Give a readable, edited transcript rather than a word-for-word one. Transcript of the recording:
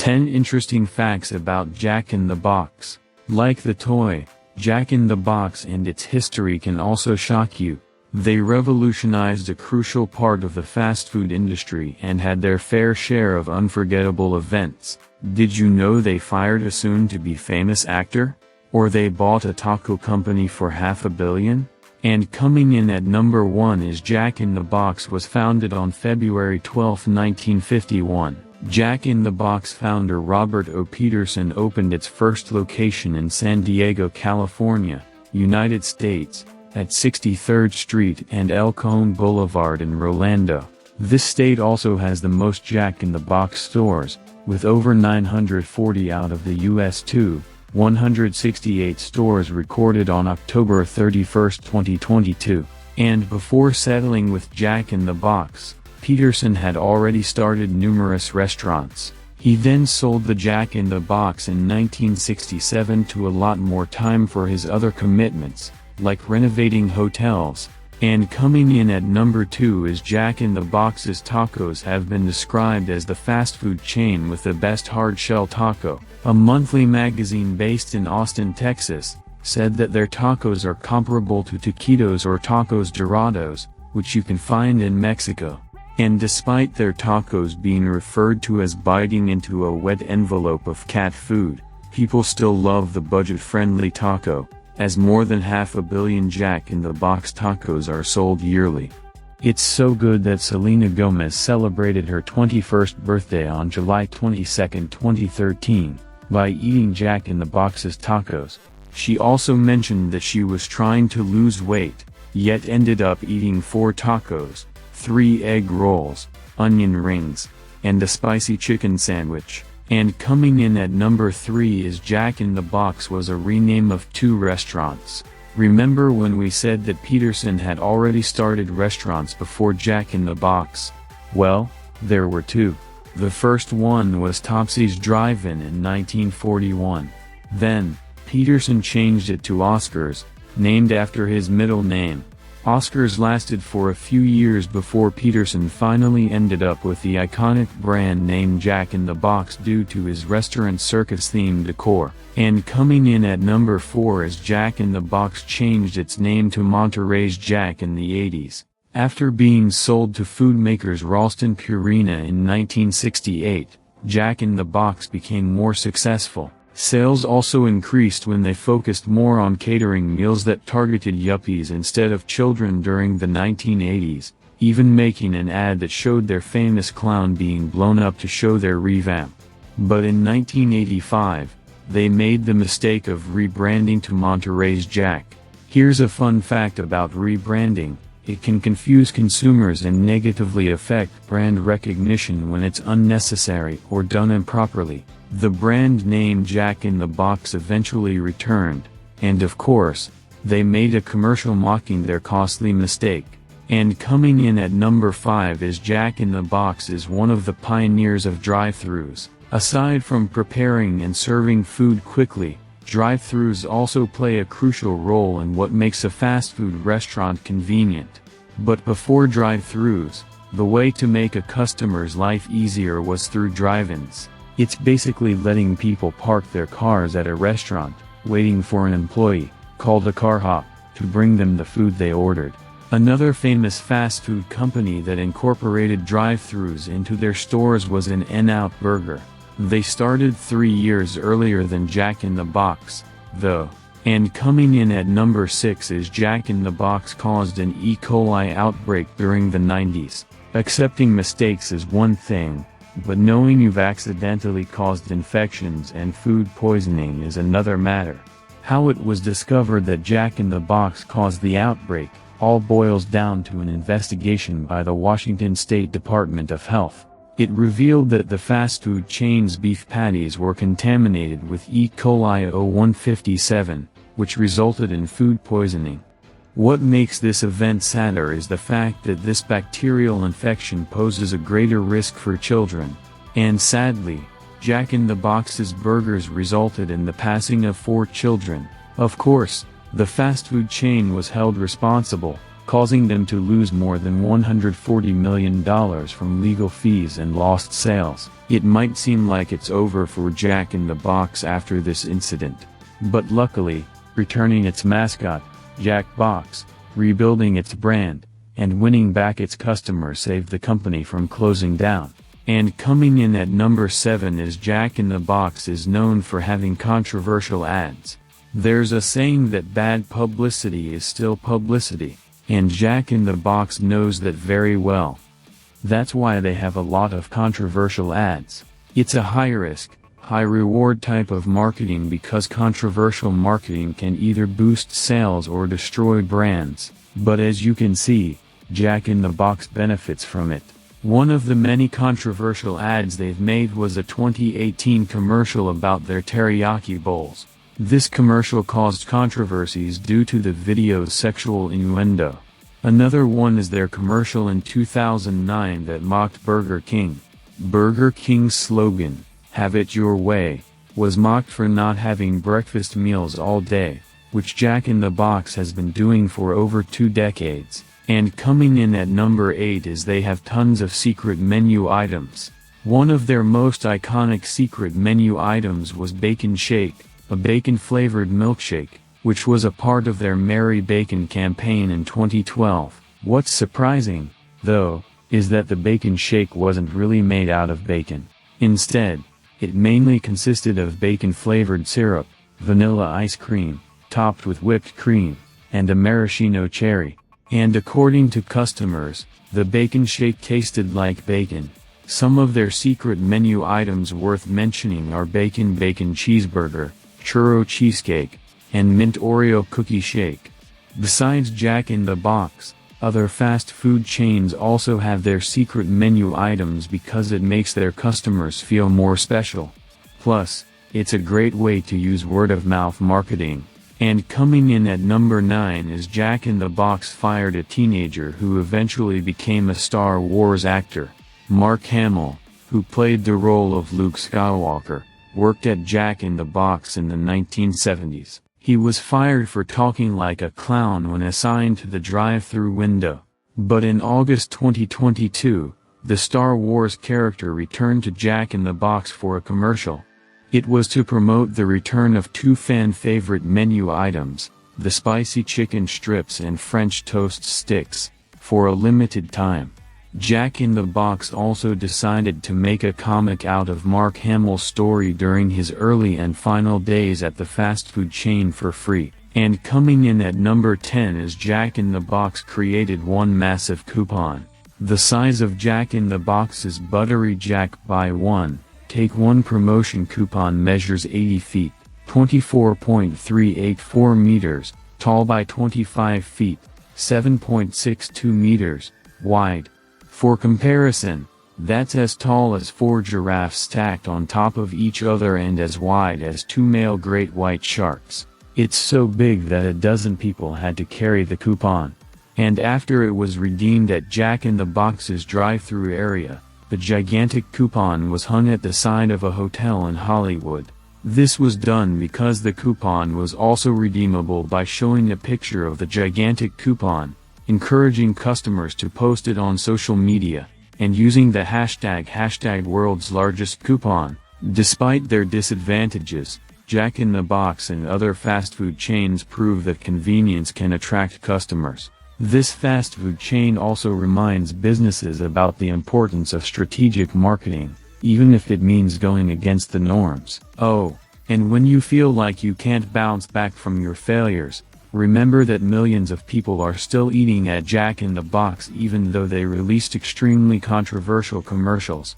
10 interesting facts about Jack in the Box. Like the toy, Jack in the Box and its history can also shock you. They revolutionized a crucial part of the fast food industry and had their fair share of unforgettable events. Did you know they fired a soon-to-be famous actor? Or they bought a taco company for $500 million? And coming in at number 1 is Jack in the Box was founded on February 12, 1951. Jack in the Box founder Robert O. Peterson opened its first location in San Diego, California, United States, at 63rd Street and El Cajon Boulevard in Rolando. This state also has the most Jack in the Box stores, with over 940 out of the U.S. 168 stores recorded on October 31, 2022. And before settling with Jack in the Box, Peterson had already started numerous restaurants. He then sold the Jack in the Box in 1967 to allot more time for his other commitments, like renovating hotels. And coming in at number 2 is Jack in the Box's tacos have been described as the fast food chain with the best hard-shell taco. A monthly magazine based in Austin, Texas, said that their tacos are comparable to taquitos or tacos dorados, which you can find in Mexico. And despite their tacos being referred to as biting into a wet envelope of cat food, people still love the budget-friendly taco, as more than $500 million Jack in the Box tacos are sold yearly. It's so good that Selena Gomez celebrated her 21st birthday on July 22, 2013, by eating Jack in the Box's tacos. She also mentioned that she was trying to lose weight, yet ended up eating 4 tacos, 3 egg rolls, onion rings, and a spicy chicken sandwich. And coming in at number 3 is Jack in the Box was a rename of 2 restaurants. Remember when we said that Peterson had already started restaurants before Jack in the Box? Well, there were 2. The first one was Topsy's Drive-In in 1941. Then, Peterson changed it to Oscars, named after his middle name. Oscars lasted for a few years before Peterson finally ended up with the iconic brand name Jack in the Box due to his restaurant circus-themed decor. And coming in at number 4 is Jack in the Box changed its name to Monterey's Jack in the 80s. After being sold to food makers Ralston Purina in 1968, Jack in the Box became more successful. Sales also increased when they focused more on catering meals that targeted yuppies instead of children during the 1980s, even making an ad that showed their famous clown being blown up to show their revamp. But in 1985, they made the mistake of rebranding to Monterey's Jack. Here's a fun fact about rebranding: it can confuse consumers and negatively affect brand recognition when it's unnecessary or done improperly. The brand name Jack in the Box eventually returned, and of course, they made a commercial mocking their costly mistake. And coming in at number 5 is Jack in the Box is one of the pioneers of drive-thrus. Aside from preparing and serving food quickly, drive-thrus also play a crucial role in what makes a fast food restaurant convenient. But before drive-thrus, the way to make a customer's life easier was through drive-ins. It's basically letting people park their cars at a restaurant, waiting for an employee, called a car hop, to bring them the food they ordered. Another famous fast food company that incorporated drive-thrus into their stores was In-N-Out Burger. They started 3 years earlier than Jack in the Box, though. And coming in at number 6 is Jack in the Box caused an E. coli outbreak during the 90s. Accepting mistakes is one thing, but knowing you've accidentally caused infections and food poisoning is another matter. How it was discovered that Jack in the Box caused the outbreak all boils down to an investigation by the Washington State Department of Health. It revealed that the fast food chain's beef patties were contaminated with E. coli 0157, which resulted in food poisoning. What makes this event sadder is the fact that this bacterial infection poses a greater risk for children. And sadly, Jack in the Box's burgers resulted in the passing of 4 children. Of course, the fast food chain was held responsible, causing them to lose more than $140 million from legal fees and lost sales. It might seem like it's over for Jack in the Box after this incident. But luckily, returning its mascot, Jack Box, rebuilding its brand, and winning back its customers saved the company from closing down. And coming in at number 7 is Jack in the Box is known for having controversial ads. There's a saying that bad publicity is still publicity, and Jack in the Box knows that very well. That's why they have a lot of controversial ads. It's a high-risk, high-reward type of marketing because controversial marketing can either boost sales or destroy brands. But as you can see, Jack in the Box benefits from it. One of the many controversial ads they've made was a 2018 commercial about their teriyaki bowls. This commercial caused controversies due to the video's sexual innuendo. Another one is their commercial in 2009 that mocked Burger King. Burger King's slogan, "Have it your way," was mocked for not having breakfast meals all day, which Jack in the Box has been doing for over 2 decades. And coming in at number 8 is they have tons of secret menu items. One of their most iconic secret menu items was Bacon Shake, a bacon-flavored milkshake, which was a part of their Merry Bacon campaign in 2012. What's surprising, though, is that the Bacon Shake wasn't really made out of bacon. Instead, it mainly consisted of bacon-flavored syrup, vanilla ice cream, topped with whipped cream, and a maraschino cherry. And according to customers, the Bacon Shake tasted like bacon. Some of their secret menu items worth mentioning are Bacon Cheeseburger, Churro Cheesecake, and Mint Oreo Cookie Shake. Besides Jack in the Box, other fast food chains also have their secret menu items because it makes their customers feel more special. Plus, it's a great way to use word-of-mouth marketing. And coming in at number 9 is Jack in the Box fired a teenager who eventually became a Star Wars actor. Mark Hamill, who played the role of Luke Skywalker, worked at Jack in the Box in the 1970s. He was fired for talking like a clown when assigned to the drive-thru window. But in August 2022, the Star Wars character returned to Jack in the Box for a commercial. It was to promote the return of 2 fan-favorite menu items, the spicy chicken strips and French toast sticks, for a limited time. Jack in the Box also decided to make a comic out of Mark Hamill's story during his early and final days at the fast food chain for free. And coming in at number 10 is Jack in the Box created one massive coupon. The size of Jack in the Box's Buttery Jack Buy One, Take One promotion coupon measures 80 feet, 24.384 meters, tall by 25 feet, 7.62 meters, wide. For comparison, that's as tall as 4 giraffes stacked on top of each other and as wide as 2 male great white sharks. It's so big that a dozen people had to carry the coupon. And after it was redeemed at Jack in the Box's drive-thru area, the gigantic coupon was hung at the side of a hotel in Hollywood. This was done because the coupon was also redeemable by showing a picture of the gigantic coupon, encouraging customers to post it on social media, and using the hashtag world's largest coupon. Despite their disadvantages, Jack in the Box and other fast food chains prove that convenience can attract customers. This fast food chain also reminds businesses about the importance of strategic marketing, even if it means going against the norms. Oh, and when you feel like you can't bounce back from your failures, remember that millions of people are still eating at Jack in the Box even though they released extremely controversial commercials.